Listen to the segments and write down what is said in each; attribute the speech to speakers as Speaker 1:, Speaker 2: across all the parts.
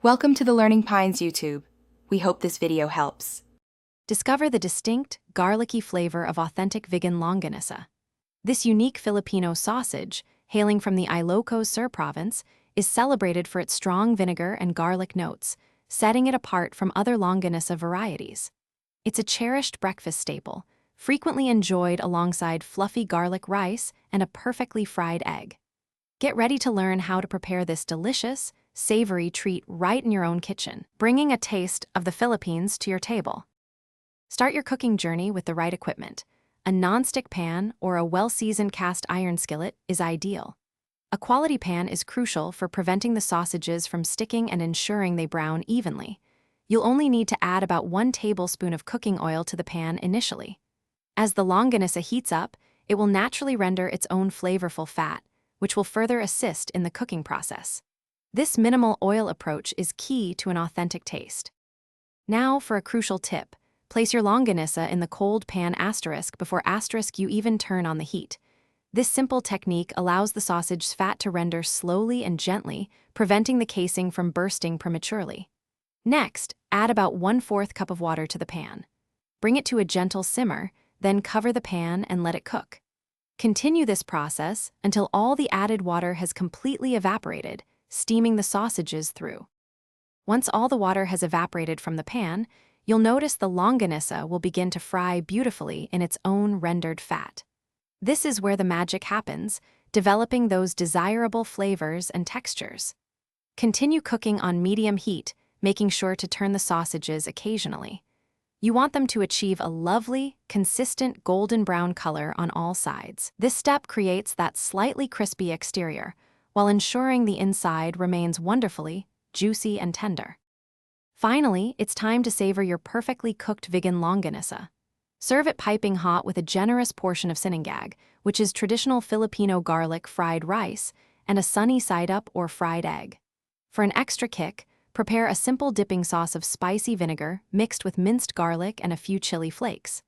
Speaker 1: Welcome to the Learning Pines YouTube. We hope this video helps.
Speaker 2: Discover the distinct, garlicky flavor of authentic Vigan Longganisa. This unique Filipino sausage, hailing from the Ilocos Sur province, is celebrated for its strong vinegar and garlic notes, setting it apart from other Longganisa varieties. It's a cherished breakfast staple, frequently enjoyed alongside fluffy garlic rice and a perfectly fried egg. Get ready to learn how to prepare this delicious, savory treat right in your own kitchen, bringing a taste of the Philippines to your table. Start your cooking journey with the right equipment. A non-stick pan or a well-seasoned cast iron skillet is ideal. A quality pan is crucial for preventing the sausages from sticking and ensuring they brown evenly. You'll only need to add about 1 tablespoon of cooking oil to the pan initially. As the longanisa heats up, it will naturally render its own flavorful fat, which will further assist in the cooking process. This minimal oil approach is key to an authentic taste. Now for a crucial tip. Place your longanisa in the cold pan before you even turn on the heat. This simple technique allows the sausage's fat to render slowly and gently, preventing the casing from bursting prematurely. Next, add about 1/4 cup of water to the pan. Bring it to a gentle simmer, then cover the pan and let it cook. Continue this process until all the added water has completely evaporated, steaming the sausages through. Once all the water has evaporated from the pan, you'll notice the longanisa will begin to fry beautifully in its own rendered fat. This is where the magic happens, developing those desirable flavors and textures. Continue cooking on medium heat, making sure to turn the sausages occasionally. You want them to achieve a lovely, consistent golden brown color on all sides. This step creates that slightly crispy exterior, while ensuring the inside remains wonderfully juicy and tender. Finally, it's time to savor your perfectly cooked Vigan Longganisa. Serve it piping hot with a generous portion of sinangag, which is traditional Filipino garlic fried rice, and a sunny side-up or fried egg. For an extra kick, prepare a simple dipping sauce of spicy vinegar mixed with minced garlic and a few chili flakes.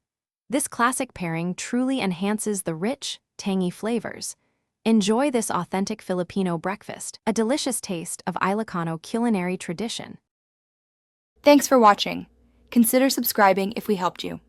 Speaker 2: This classic pairing truly enhances the rich, tangy flavors. Enjoy this authentic Filipino breakfast, a delicious taste of Ilocano culinary tradition.
Speaker 1: Thanks for watching. Consider subscribing if we helped you.